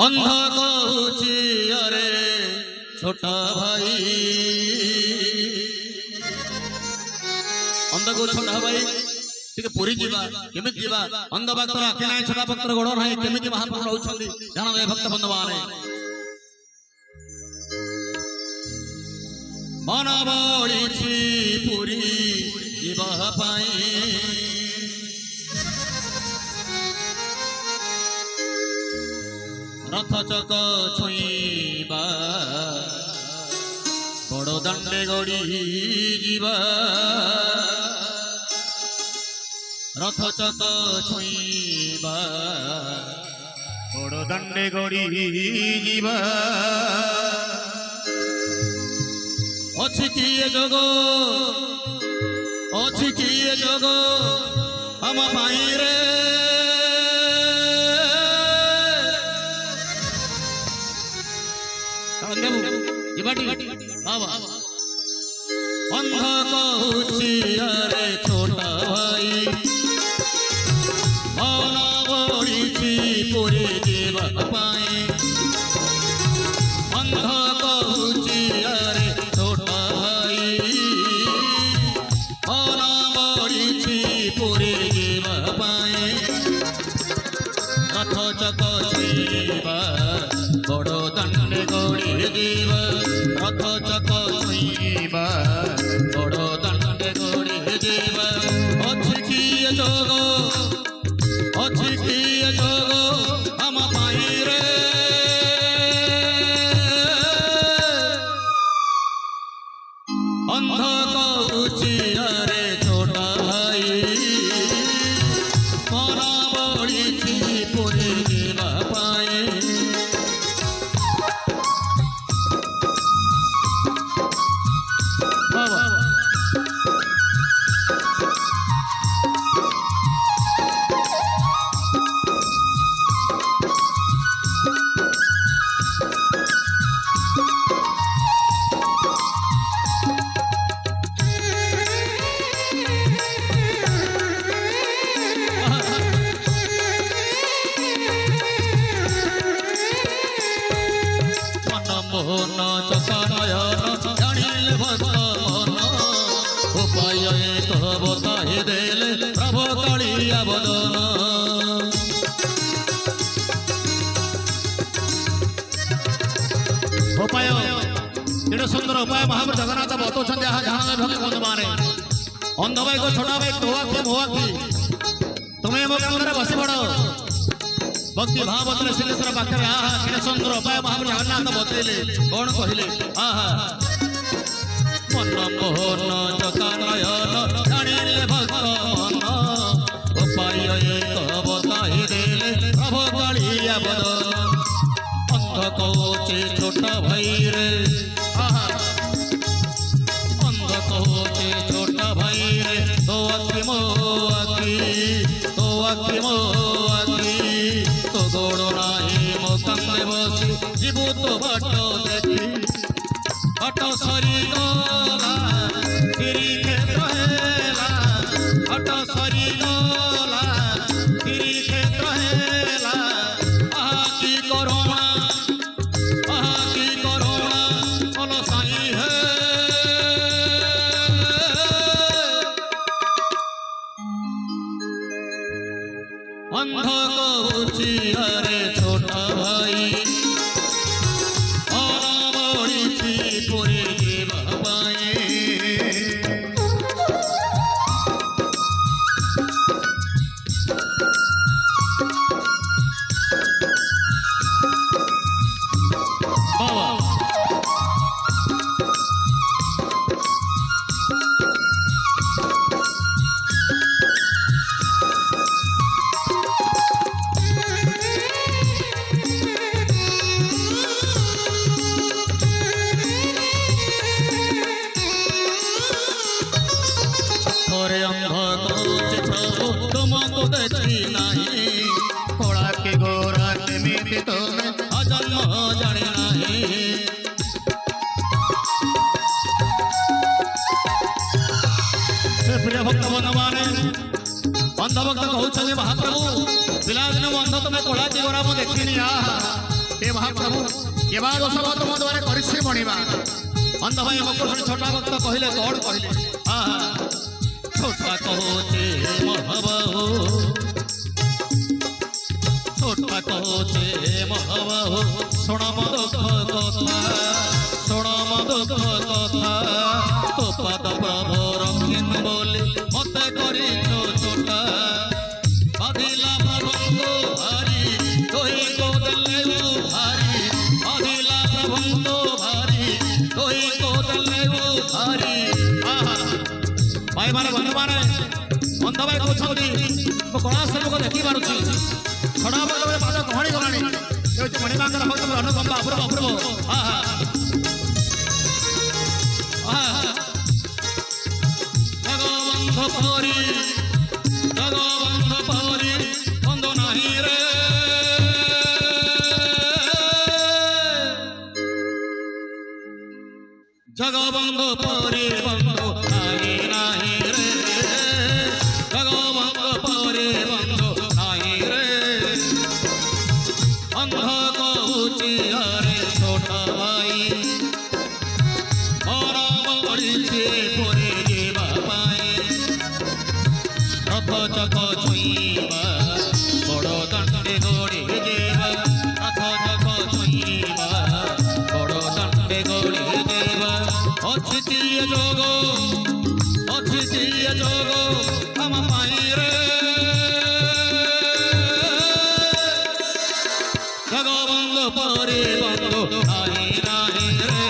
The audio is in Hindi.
अंध कहूची अरे छोटा भाई अंध को छोटा भाई टिके पुरी जीवा केमिति जीवा अंध भक्त आखे नाही छोटा भक्त गोड़ नाही केमिति महाप्रभु रहउछंदी जानो ए भक्त बंधुवाने मन बळीछि पुरी जीवा पाई रथ चक छुईबा बड़ दंडे गड़ी जीवा रथ चक छुईबा बड़ दंडे गड़ी जीवा अछि किए जोग अछि किए जोग हम पाई रे अंध कहूची अरे छोटा भाई मन बळीछि पुरी जीवा पाई अंध कहूची अरे छोटा भाई मन बळीछि पुरी जीवा पाई रथ चक छुईबा बड़ दंडे गड़ी जीवा रथ चक छुईबा बड़ दंडे गड़ी जीवा अछि किए जोग अछि किए जोग हम पाई रे अंध कहूची अरे छोटा भाई मन बळीछि पुरी जीवा पाई मोहन चकानयन जानिले भक्त मन उपाय एक बताहि देले प्रभु कालिया बदन उपाय एडे सुंदर उपाय महाप्रभु जगन्नाथ बतौछन जहाँ जहाँ भक्त बंधु माने अंध भाई को छोटा भाई तोआ के मोआ की तुम्हें मो कामरे बसी पड़ो भक्ति भावतर सिलेश्वर पाखे केड़े सुंदर उपाय महाप्रभु जगन्नाथ बतैले कौन कहले मन मोहन चकानयन जानिले भक्त मन उपाय एक बताहि देले प्रभु कालिया बदन अंध कहूची छोटा भाई रे अंध कहूची छोटा भाई रे तो आखि मो आखि तो गोड़ नाही मो कांदे बसी जीवु तो बाट देखी बाट सरी गला गिरी क्षेत्र हेला बाट सरी गला गिरी क्षेत्र हेला आहा की करुणा बोलो साई है अंध कहूची अरे छोटा भाई मन बळीछि पुरी जीवा पाई तुमको देखी नहीं थोड़ा के गोरा के मीठी तुम्हें अजन्म जाने नहीं प्रिय भक्त बंधुवाने अंध भक्त कहते महाप्रभु पिलादिन अंध तुम्हें कोड़ा के गोरा मुझे देखी हे महाप्रभु केवा दोष तुम द्वारा करिछि बणिबा अंध भाई मुकुट छोटा भक्त कहले कौन कहले छोटा कहोचे महाबाहो छोटा कहोचे महाबाहो सुण दुख कथा सुण दुख कथा तो पद प्रभु रखिन बोले मत करी छोटा बाधिला प्रभु भारी कोई को दले भारी बाधिला प्रभु भारी कोई को दले भारी भाई माने बंधु माने बंध भाई कहते कला सब को देखी पार्टी छड़ा बदले पाद कहणी गलाणी मणिमांगर भक्त अनुकंपा अपूर्व अपूर्व जगबंध परी जगबंध परी बंधु नाही रे जगबंध परी बंधु नाही नाही रे जगबंध परी बंधु नाही रे अंध कहूची अरे छोटा भाई और बड़ी पुरी जीवा पाए रथ चक छुईबा बड़ दंडे गोड़ी जीवा रथ चक छुईबा बड़ दंडे गोड़ी जीवा अछितीय जोग हम पाई रे जगबंध परी बंधु आई नाही रे